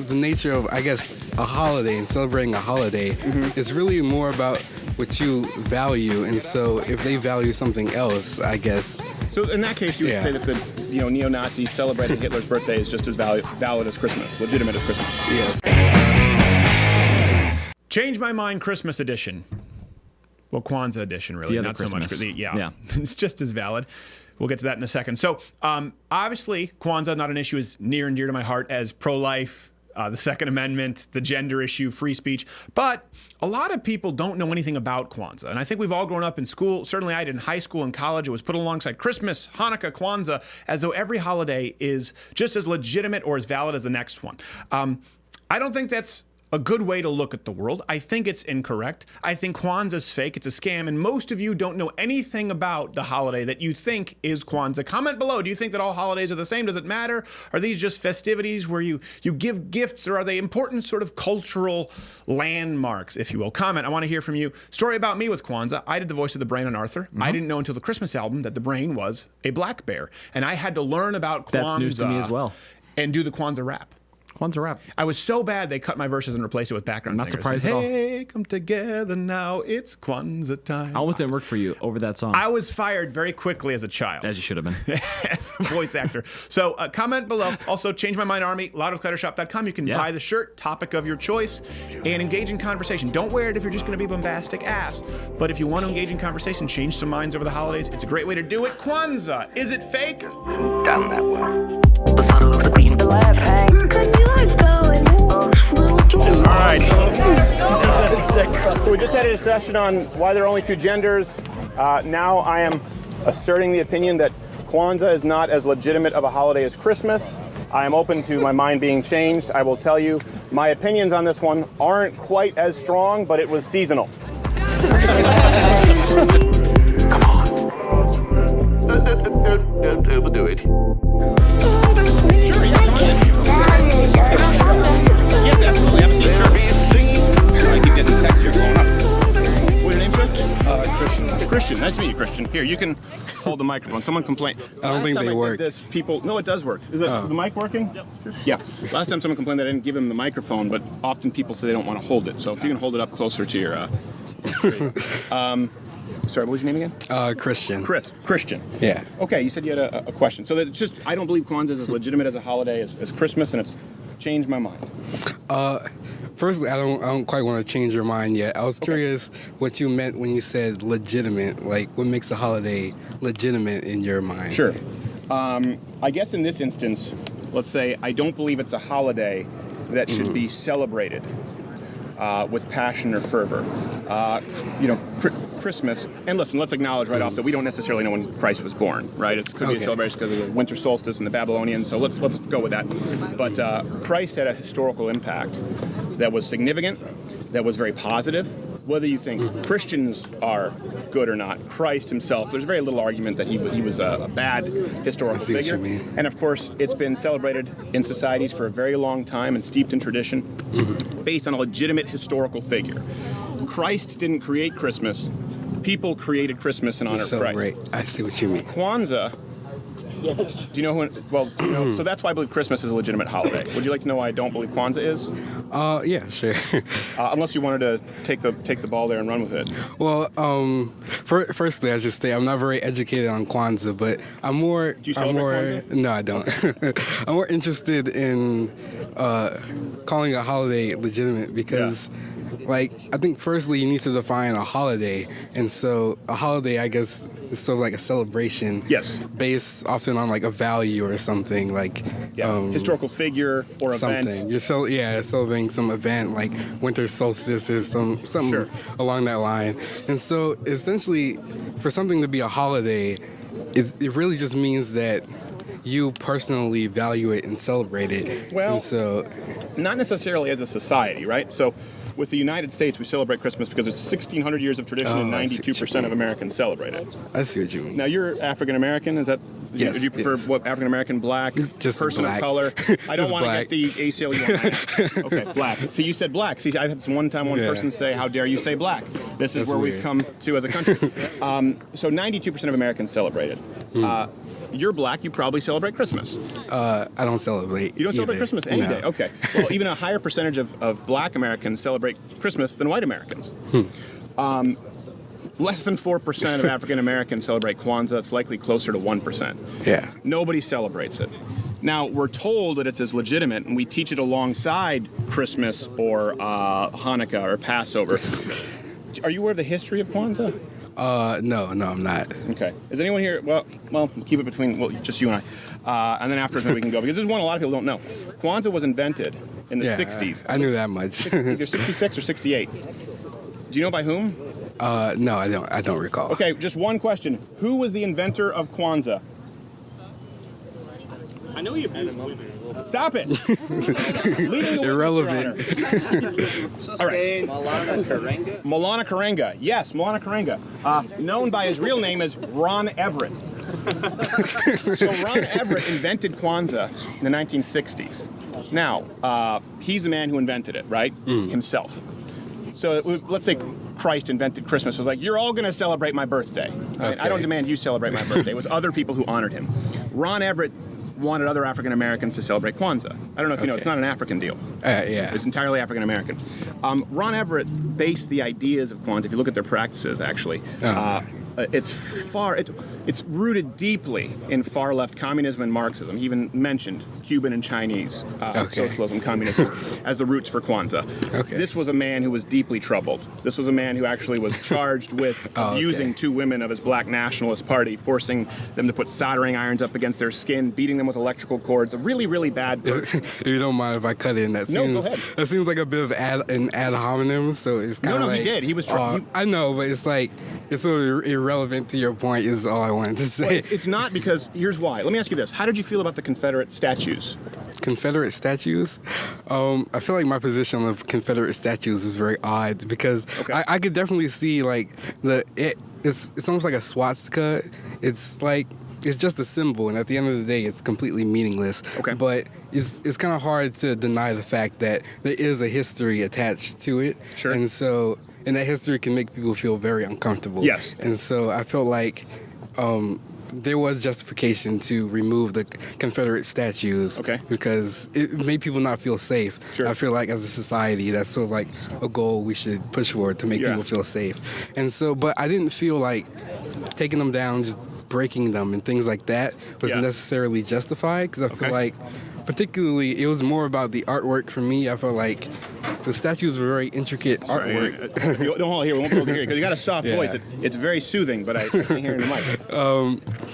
the nature of, I guess, a holiday and celebrating a holiday is really more about what you value. And so if they value something else, I guess. So in that case, you would say that the neo-Nazis celebrating Hitler's birthday is just as valid as Christmas, legitimate as Christmas. Yes. Change my mind, Christmas edition. Well, Kwanzaa edition, really. The other Not Christmas. so much. Yeah. It's just as valid. We'll get to that in a second. So, obviously, Kwanzaa, not an issue as near and dear to my heart as pro-life, the Second Amendment, the gender issue, free speech. But a lot of people don't know anything about Kwanzaa. And I think we've all grown up in school. Certainly I did in high school and college. It was put alongside Christmas, Hanukkah, Kwanzaa, as though every holiday is just as legitimate or as valid as the next one. I don't think that's a good way to look at the world. I think it's incorrect. I think Kwanzaa's fake. It's a scam. And most of you don't know anything about the holiday that you think is Kwanzaa. Comment below. Do you think that all holidays are the same? Does it matter? Are these just festivities where you give gifts, or are they important sort of cultural landmarks, if you will? Comment. I want to hear from you. Story about me with Kwanzaa. I did the voice of the Brain on Arthur. I didn't know until the Christmas album that the Brain was a black bear. And I had to learn about Kwanzaa. That's news to me as well. And do the Kwanzaa rap. Kwanzaa rap. I was so bad they cut my verses and replaced it with background Not singers. surprised at all. Hey, come together now, it's Kwanzaa time. I almost didn't work for you over that song. I was fired very quickly as a child. As you should have been. As a voice actor. So comment below. Also, Change My Mind Army, loudofcluttershop.com. You can buy the shirt, topic of your choice, and engage in conversation. Don't wear it if you're just going to be bombastic ass. But if you want to engage in conversation, change some minds over the holidays, it's a great way to do it. Kwanzaa, is it fake? Isn't done that way. The son of the queen, the left hand. All right. So we just had a discussion on why there are only two genders. Now I am asserting the opinion that Kwanzaa is not as legitimate of a holiday as Christmas. I am open to my mind being changed. I will tell you, my opinions on this one aren't quite as strong, but it was seasonal. Come on. Don't overdo it. Sure, yeah, come on in. Yes, absolutely, sure. I keep getting texts here going up. What's your name, sir? Christian. Christian, nice to meet you, Christian. Here, you can hold the microphone. Someone complained. I don't think they work. No, it does work. Is the mic working? Yep. Yeah. Last time someone complained that I didn't give them the microphone, but often people say they don't want to hold it. So if you can hold it up closer to your... Sorry, what was your name again? Christian. Christian. Yeah. Okay, you said you had a question. So that's just, I don't believe Kwanzaa is as legitimate as a holiday as Christmas, and it's changed my mind. Firstly, I don't quite want to change your mind yet. I was curious what you meant when you said legitimate. Like, what makes a holiday legitimate in your mind? Sure. I guess in this instance, let's say I don't believe it's a holiday that should be celebrated with passion or fervor. Christmas, and listen, let's acknowledge right off that we don't necessarily know when Christ was born, right? It could be a celebration because of the winter solstice and the Babylonians, so let's go with that. But Christ had a historical impact that was significant, that was very positive. Whether you think Christians are good or not, Christ himself, there's very little argument that he was a bad historical figure. And of course, it's been celebrated in societies for a very long time and steeped in tradition based on a legitimate historical figure. Christ didn't create Christmas. People created Christmas in honor of Christ. I see what you mean. Kwanzaa. Yes. Do you know when? Well, so that's why I believe Christmas is a legitimate holiday. Would you like to know why I don't believe Kwanzaa is? Yeah, sure. Unless you wanted to take the ball there and run with it. Well, firstly, I should say I'm not very educated on Kwanzaa, but I'm more. Do you celebrate Kwanzaa? No, I don't. I'm more interested in calling a holiday legitimate because. Yeah. Like, I think firstly you need to define a holiday, and so a holiday, I guess, is sort of like a celebration. Yes. Based often on like a value or something like. Historical figure or something. event. You're celebrating some event like winter solstice or something along that line, and so essentially, for something to be a holiday, it really just means that you personally value it and celebrate it. Well, and so, not necessarily as a society, right? So. With the United States, we celebrate Christmas because it's 1,600 years of tradition and 92% of Americans celebrate it. I see what you mean. Now, you're African-American, is that? Yes. Do you prefer what, African-American, black, just person black. of color? I don't want to get the ACLU on that. Okay, black. So you said black. See, I had one person say, how dare you say black? This is where we've come to as a country. So 92% of Americans celebrate it. You're black. You probably celebrate Christmas. I don't celebrate. You don't celebrate either. Christmas any No. day. Okay. Well, even a higher percentage of black Americans celebrate Christmas than white Americans. Less than 4% of African Americans celebrate Kwanzaa. It's likely closer to 1%. Yeah. Nobody celebrates it. Now, we're told that it's as legitimate, and we teach it alongside Christmas or Hanukkah or Passover. Are you aware of the history of Kwanzaa? No, I'm not. Okay. Is anyone here? Well, we'll keep it between just you and I. And then afterwards, maybe we can go, because there's one a lot of people don't know. Kwanzaa was invented in the 60s. I knew that much. Either 66 or 68. Do you know by whom? No, I don't recall. Okay, just one question. Who was the inventor of Kwanzaa? I know you. Stop it! Leading the way, Irrelevant. Mr. Honor. All right. Maulana Karenga. Yes, Maulana Karenga. Known by his real name as Ron Everett. So Ron Everett invented Kwanzaa in the 1960s. Now, he's the man who invented it, right? Himself. So let's say Christ invented Christmas. Was like, you're all going to celebrate my birthday. Right? I don't demand you celebrate my birthday. It was other people who honored him. Ron Everett wanted other African Americans to celebrate Kwanzaa. I don't know if you know, it's not an African deal. Yeah. It's entirely African American. Ron Everett based the ideas of Kwanzaa, if you look at their practices, actually, it's rooted deeply in far left communism and Marxism. He even mentioned Cuban and Chinese socialism, communism as the roots for Kwanzaa. Okay. This was a man who was deeply troubled. This was a man who actually was charged with abusing two women of his black nationalist party, forcing them to put soldering irons up against their skin, beating them with electrical cords. A really, really bad person. If you don't mind if I cut in, No, go ahead. That seems like a bit of an ad hominem. So it's kind of No, like, he did. He was. I know, but it's like it's sort of irrelevant to your point. Is all I wanted to say. Well, it's not, because here's why. Let me ask you this: how did you feel about the Confederate statues? Confederate statues. I feel like my position on the Confederate statues is very odd because I could definitely see like it's almost like a swastika. It's like it's just a symbol, and at the end of the day, it's completely meaningless. Okay. But it's kind of hard to deny the fact that there is a history attached to it. Sure. And that history can make people feel very uncomfortable. Yes. And so I felt like there was justification to remove the Confederate statues because it made people not feel safe. Sure. I feel like as a society, that's sort of like a goal we should push for, to make people feel safe. And so, but I didn't feel like taking them down, just breaking them and things like that was necessarily justified, because I feel like particularly it was more about the artwork for me. I felt like the statues were very intricate artwork. Don't hold here. We won't be able to hear you because you got a soft voice. It's very soothing, but I can't hear it in the mic.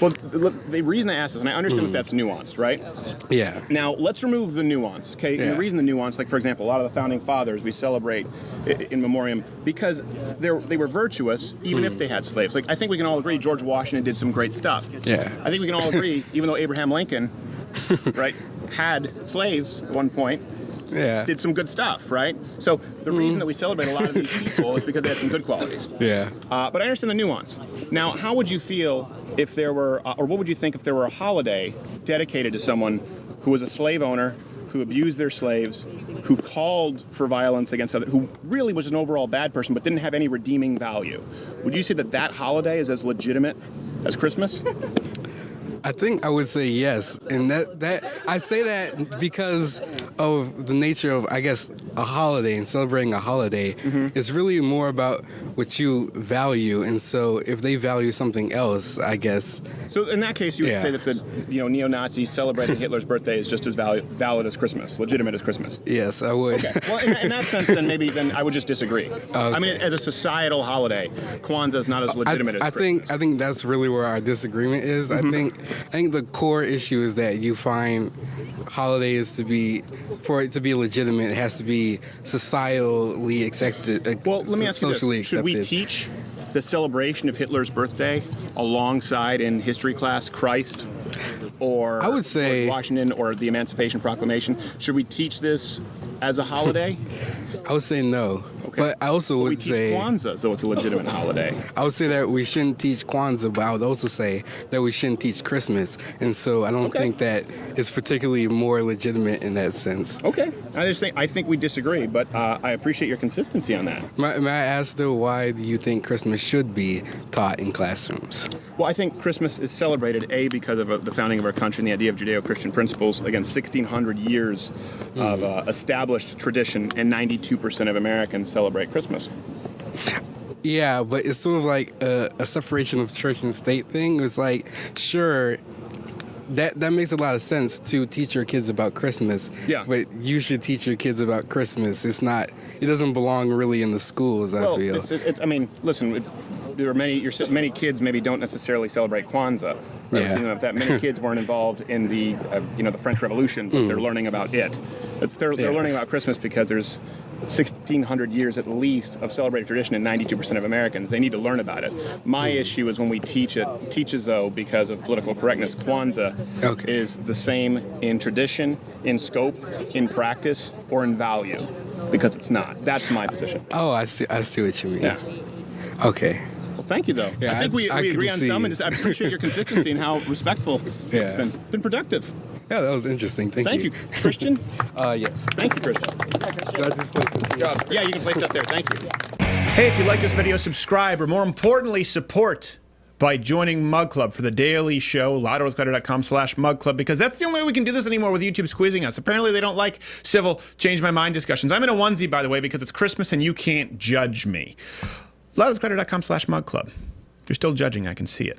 Well, the reason I asked this, and I understand that that's nuanced, right? Yeah. Now, let's remove the nuance, okay? Yeah. The reason the nuance, like, for example, a lot of the founding fathers we celebrate in memoriam because they were virtuous, even if they had slaves. Like, I think we can all agree George Washington did some great stuff. Yeah. I think we can all agree, even though Abraham Lincoln, right, had slaves at one point, did some good stuff, right? So the reason that we celebrate a lot of these people is because they had some good qualities. Yeah. But I understand the nuance. Now, how would you feel if there were, or what would you think if there were a holiday dedicated to someone who was a slave owner, who abused their slaves, who called for violence against others, who really was an overall bad person but didn't have any redeeming value? Would you say that holiday is as legitimate as Christmas? I think I would say yes, and that I say that because of the nature of, I guess, a holiday and celebrating a holiday. It's really more about what you value, and so if they value something else, I guess. So in that case, you would say that the neo-Nazis celebrating Hitler's birthday is just as valid as Christmas, legitimate as Christmas. Yes, I would. Okay. Well, in that sense, then I would just disagree. Okay. I mean, as a societal holiday, Kwanzaa is not as legitimate as Christmas. I think that's really where our disagreement is. I think the core issue is that you find holidays for it to be legitimate, it has to be societally accepted. Well, let me ask you socially this. Should we teach the celebration of Hitler's birthday alongside in history class Christ or I would say George Washington or the Emancipation Proclamation? Should we teach this as a holiday? I would say no. Okay. But I also We would teach say Kwanzaa, so it's a legitimate holiday. I would say that we shouldn't teach Kwanzaa, but I would also say that we shouldn't teach Christmas. And so I don't Okay. think that it's particularly more legitimate in that sense. Okay. I think we disagree, but I appreciate your consistency on that. May I ask though, why do you think Christmas should be taught in classrooms? Well, I think Christmas is celebrated, A, because of the founding of our country and the idea of Judeo-Christian principles. Again, 1,600 years of established tradition, and 92% of Americans celebrate Christmas. Yeah, but it's sort of like a separation of church and state thing. It's like, sure, that makes a lot of sense to teach your kids about Christmas. Yeah. But you should teach your kids about Christmas. It doesn't belong really in the schools, I feel. I mean, listen, there are many kids maybe don't necessarily celebrate Kwanzaa. Right? Yeah. You know, if that many kids weren't involved in the the French Revolution, but they're learning about it. They're learning about Christmas because there's 1,600 years at least of celebrated tradition in 92% of Americans. They need to learn about it. My issue is when we teaches though, because of political correctness, Kwanzaa is the same in tradition, in scope, in practice, or in value, because it's not. That's my position. Oh, I see what you mean. Yeah. Okay. Well, thank you, though. Yeah, I think we I agree can on see. some, and I appreciate your consistency and how respectful Yeah. it's been productive. Yeah, that was interesting. Thank you. Christian. Yes. Thank you, Christian. Do I just place this here? Yeah, you can place up there. Thank you. Hey, if you like this video, subscribe, or more importantly, support by joining Mug Club for the daily show, louderwithcrowder.com/Mug Club, because that's the only way we can do this anymore with YouTube squeezing us. Apparently, they don't like civil change my mind discussions. I'm in a onesie, by the way, because it's Christmas and you can't judge me. louderwithcrowder.com/Mug Club. If you're still judging, I can see it.